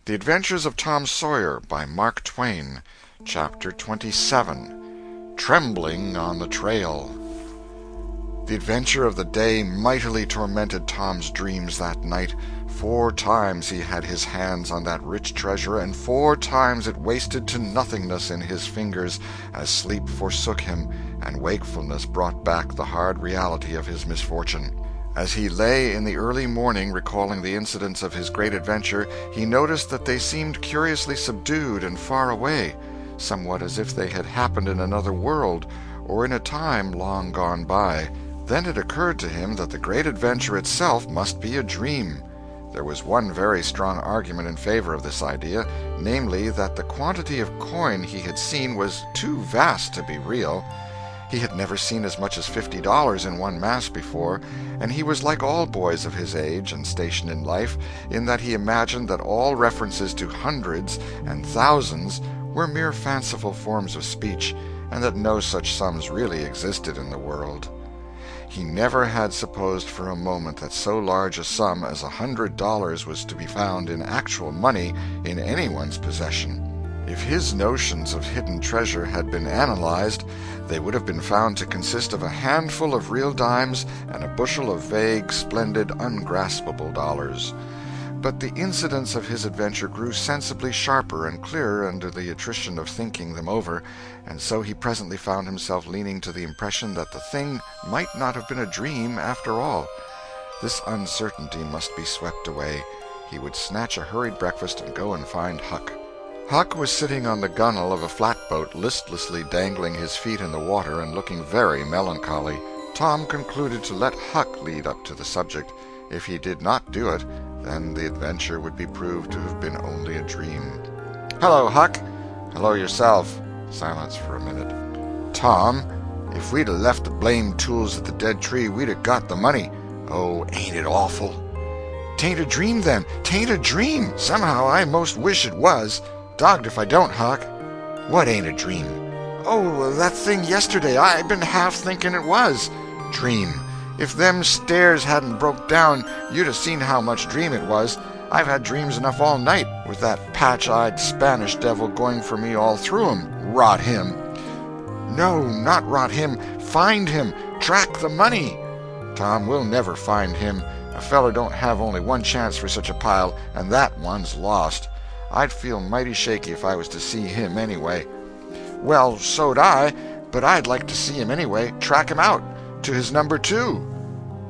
The Adventures of Tom Sawyer by Mark Twain. Chapter 27. Trembling on the Trail. The adventure of the day mightily tormented Tom's dreams that night. 4 times he had his hands on that rich treasure, and 4 times it wasted to nothingness in his fingers, as sleep forsook him, and wakefulness brought back the hard reality of his misfortune. As he lay in the early morning recalling the incidents of his great adventure, he noticed that they seemed curiously subdued and far away, somewhat as if they had happened in another world, or in a time long gone by. Then it occurred to him that the great adventure itself must be a dream. There was one very strong argument in favor of this idea, namely that the quantity of coin he had seen was too vast to be real. He had never seen as much as $50 in one mass before, and he was like all boys of his age and station in life, in that he imagined that all references to hundreds and thousands were mere fanciful forms of speech, and that no such sums really existed in the world. He never had supposed for a moment that so large a sum as $100 was to be found in actual money in anyone's possession. If his notions of hidden treasure had been analyzed, they would have been found to consist of a handful of real dimes and a bushel of vague, splendid, ungraspable dollars. But the incidents of his adventure grew sensibly sharper and clearer under the attrition of thinking them over, and so he presently found himself leaning to the impression that the thing might not have been a dream after all. This uncertainty must be swept away. He would snatch a hurried breakfast and go and find Huck. Huck was sitting on the gunwale of a flatboat, listlessly dangling his feet in the water and looking very melancholy. Tom concluded to let Huck lead up to the subject. If he did not do it, then the adventure would be proved to have been only a dream. "Hello, Huck." "Hello yourself." Silence for a minute. "Tom, if we'd 'a' left the blamed tools at the dead tree, we'd 'a' got the money. Oh, ain't it awful?" "'Tain't a dream, then. 'Tain't a dream. Somehow I most wish it was. Dogged if I don't, Huck." "What ain't a dream?" "Oh, that thing yesterday. I been half thinking it was." "Dream? If them stairs hadn't broke down, you'd 'a' seen how much dream it was. I've had dreams enough all night, with that patch-eyed Spanish devil going for me all through 'em. Rot him." "No, not rot him. Find him. Track the money." "Tom, we'll never find him. A feller don't have only one chance for such a pile, and that one's lost. I'd feel mighty shaky if I was to see him anyway." "Well, so'd I, but I'd like to see him anyway. Track him out. To his number 2.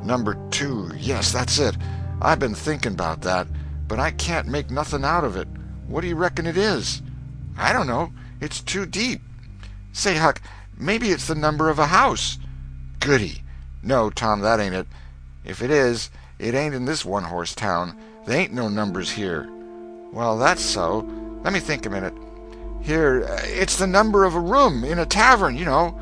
Number 2, yes, that's it. I've been thinking about that, but I can't make nothing out of it. What do you reckon it is?" "I don't know. It's too deep." "Say, Huck, maybe it's the number of a house." "Goody. No, Tom, that ain't it. If it is, it ain't in this one-horse town. They ain't no numbers here." "Well, that's so. Let me think a minute. Here, it's the number of a room in a tavern, you know."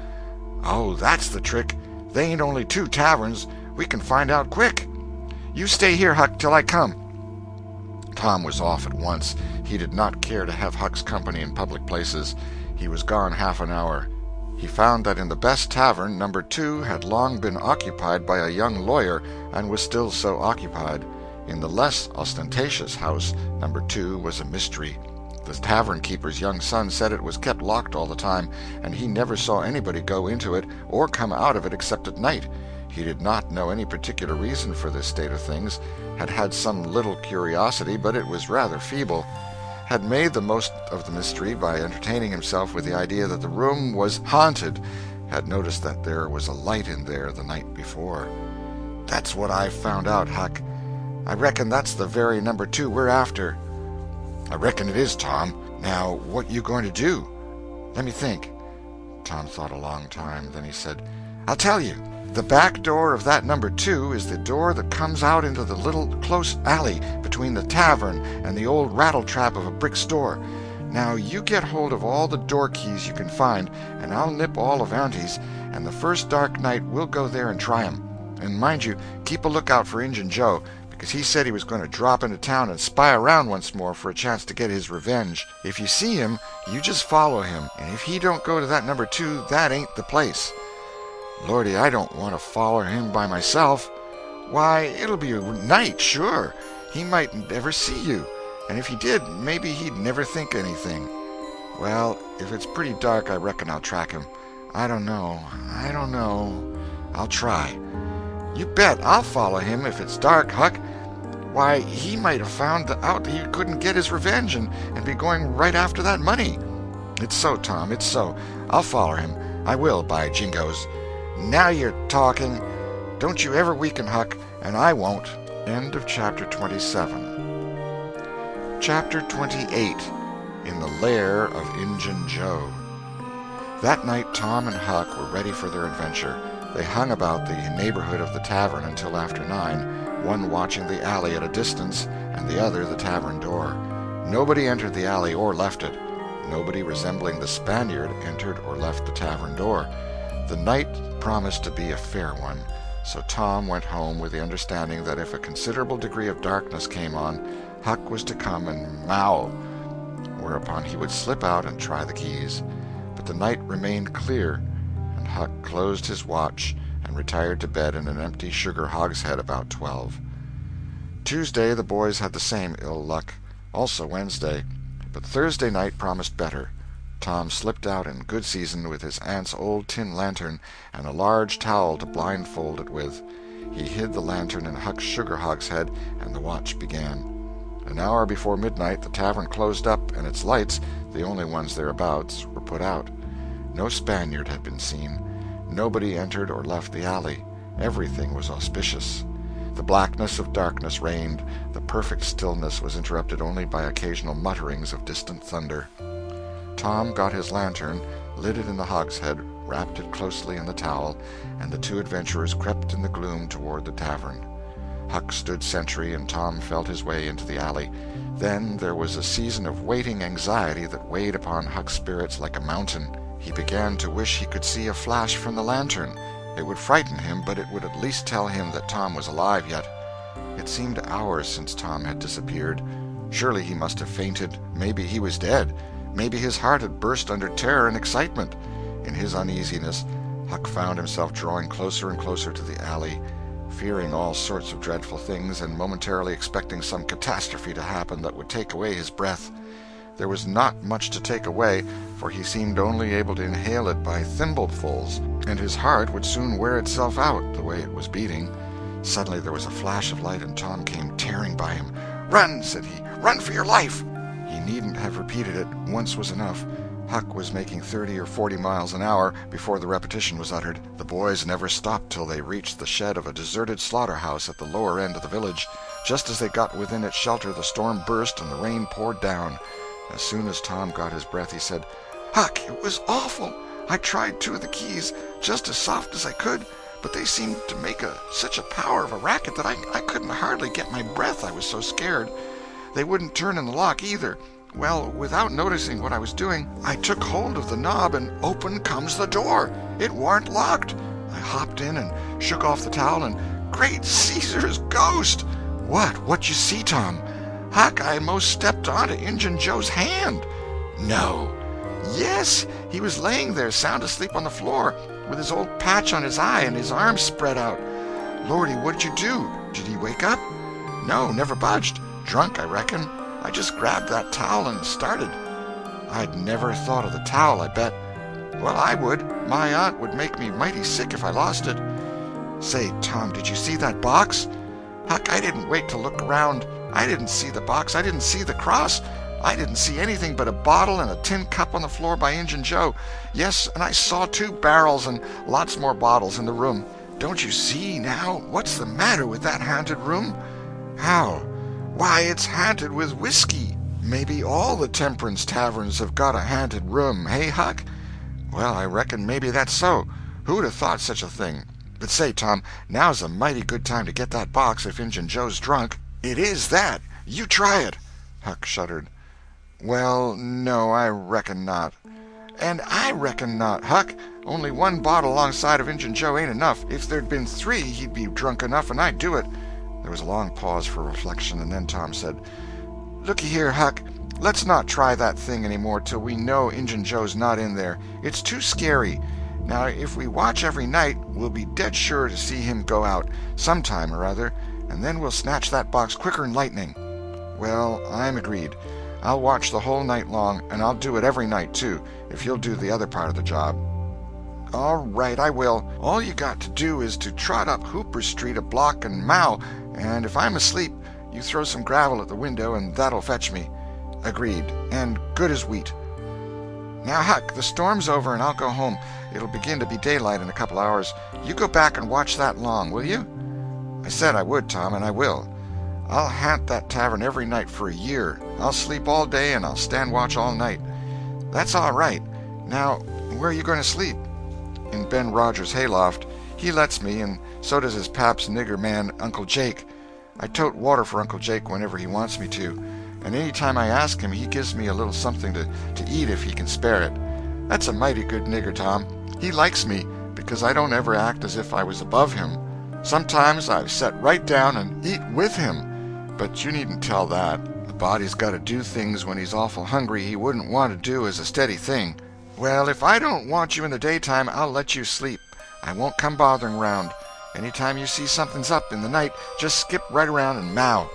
"Oh, that's the trick. They ain't only 2 taverns. We can find out quick. You stay here, Huck, till I come." Tom was off at once. He did not care to have Huck's company in public places. He was gone half an hour. He found that in the best tavern, number 2 had long been occupied by a young lawyer, and was still so occupied. In the less ostentatious house, number 2 was a mystery. The tavern-keeper's young son said it was kept locked all the time, and he never saw anybody go into it or come out of it except at night. He did not know any particular reason for this state of things, had some little curiosity, but it was rather feeble, had made the most of the mystery by entertaining himself with the idea that the room was haunted, had noticed that there was a light in there the night before. "That's what I've found out, Huck. I reckon that's the very number 2 we're after." "I reckon it is, Tom. Now, what you going to do?" "Let me think." Tom thought a long time. Then he said, "I'll tell you. The back door of that number 2 is the door that comes out into the little close alley between the tavern and the old rattle-trap of a brick store. Now, you get hold of all the door keys you can find, and I'll nip all of Auntie's, and the first dark night we'll go there and try 'em. And mind you, keep a lookout for Injun Joe, because he said he was going to drop into town and spy around once more for a chance to get his revenge. If you see him, you just follow him, and if he don't go to that number 2, that ain't the place." "Lordy, I don't want to follow him by myself." "Why, it'll be a night, sure. He mightn't ever see you. And if he did, maybe he'd never think anything. Well, if it's pretty dark, I reckon I'll track him. I don't know. I'll try. You bet I'll follow him if it's dark, Huck. Why, he might have found out that he couldn't get his revenge and be going right after that money. It's so, Tom, it's so. I'll follow him. I will, by jingoes. Now you're talking. Don't you ever weaken, Huck, and I won't. End of Chapter 27. Chapter 28. In the Lair of Injun Joe. That night Tom and Huck were ready for their adventure. They hung about the neighborhood of the tavern until after 9, one watching the alley at a distance, and the other the tavern door. Nobody entered the alley or left it. Nobody resembling the Spaniard entered or left the tavern door. The night promised to be a fair one, so Tom went home with the understanding that if a considerable degree of darkness came on, Huck was to come and "mow," whereupon he would slip out and try the keys. But the night remained clear, and Huck closed his watch and retired to bed in an empty sugar hogshead about 12. Tuesday the boys had the same ill luck, also Wednesday, but Thursday night promised better. Tom slipped out in good season with his aunt's old tin lantern and a large towel to blindfold it with. He hid the lantern in Huck's sugar hogshead, and the watch began. An hour before midnight the tavern closed up, and its lights, the only ones thereabouts, were put out. No Spaniard had been seen. Nobody entered or left the alley. Everything was auspicious. The blackness of darkness reigned. The perfect stillness was interrupted only by occasional mutterings of distant thunder. Tom got his lantern, lit it in the hogshead, wrapped it closely in the towel, and the two adventurers crept in the gloom toward the tavern. Huck stood sentry, and Tom felt his way into the alley. Then there was a season of waiting anxiety that weighed upon Huck's spirits like a mountain. He began to wish he could see a flash from the lantern. It would frighten him, but it would at least tell him that Tom was alive yet. It seemed hours since Tom had disappeared. Surely he must have fainted. Maybe he was dead. Maybe his heart had burst under terror and excitement. In his uneasiness, Huck found himself drawing closer and closer to the alley, fearing all sorts of dreadful things and momentarily expecting some catastrophe to happen that would take away his breath. There was not much to take away, for he seemed only able to inhale it by thimblefuls, and his heart would soon wear itself out, the way it was beating. Suddenly there was a flash of light, and Tom came tearing by him. "Run!" said he. "Run for your life!" He needn't have repeated it. Once was enough. Huck was making 30 or 40 miles an hour before the repetition was uttered. The boys never stopped till they reached the shed of a deserted slaughterhouse at the lower end of the village. Just as they got within its shelter, the storm burst and the rain poured down. As soon as Tom got his breath, he said, "Huck, it was awful. I tried 2 of the keys, just as soft as I could, but they seemed to make such a power of a racket that I couldn't hardly get my breath, I was so scared. They wouldn't turn in the lock either. Well, without noticing what I was doing, I took hold of the knob, and open comes the door. It warn't locked. I hopped in and shook off the towel, and great Caesar's ghost!" What you see, Tom?" "Huck, I most stepped onto Injun Joe's hand." "No." "Yes, he was laying there sound asleep on the floor, with his old patch on his eye and his arms spread out." "Lordy, what'd you do? Did he wake up?" "No, never budged. Drunk, I reckon. I just grabbed that towel and started." "I'd never thought of the towel, I bet." "Well, I would. My aunt would make me mighty sick if I lost it." "Say, Tom, did you see that box?" "Huck, I didn't wait to look around. I didn't see the box. I didn't see the cross. I didn't see anything but a bottle and a tin cup on the floor by Injun Joe. Yes, and I saw 2 barrels and lots more bottles in the room. Don't you see, now, what's the matter with that haunted room?" "How?" "Why, it's haunted with whiskey. Maybe all the temperance taverns have got a haunted room, hey, Huck?" "Well, I reckon maybe that's so. Who'd have thought such a thing? But say, Tom, now's a mighty good time to get that box if Injun Joe's drunk." "It is that. You try it." Huck shuddered. "Well, no, I reckon not." "And I reckon not, Huck. Only 1 bottle alongside of Injun Joe ain't enough. If there'd been 3, he'd be drunk enough, and I'd do it." There was a long pause for reflection, and then Tom said, "Looky here, Huck, let's not try that thing any more till we know Injun Joe's not in there. It's too scary. Now, if we watch every night, we'll be dead sure to see him go out, sometime or other, and then we'll snatch that box quicker'n lightning." Well, I'm agreed. I'll watch the whole night long, and I'll do it every night, too, if you'll do the other part of the job. All right, I will. All you got to do is to trot up Hooper Street a block and mow, and if I'm asleep, you throw some gravel at the window, and that'll fetch me. Agreed, and good as wheat. Now, Huck, the storm's over, and I'll go home. It'll begin to be daylight in a couple hours. You go back and watch that long, will you? I said I would, Tom, and I will. I'll haunt that tavern every night for a year. I'll sleep all day, and I'll stand watch all night. That's all right. Now, where are you going to sleep? In Ben Rogers' hayloft. He lets me, and so does his pap's nigger man, Uncle Jake. I tote water for Uncle Jake whenever he wants me to, and any time I ask him, he gives me a little something to eat if he can spare it. That's a mighty good nigger, Tom. He likes me because I don't ever act as if I was above him. Sometimes I've set right down and eat with him, but you needn't tell that. A body's got to do things when he's awful hungry he wouldn't want to do as a steady thing. Well, if I don't want you in the daytime, I'll let you sleep. I won't come bothering round. Any time you see something's up in the night, just skip right around and mow.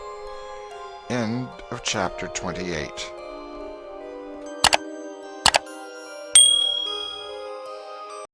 End of chapter 28.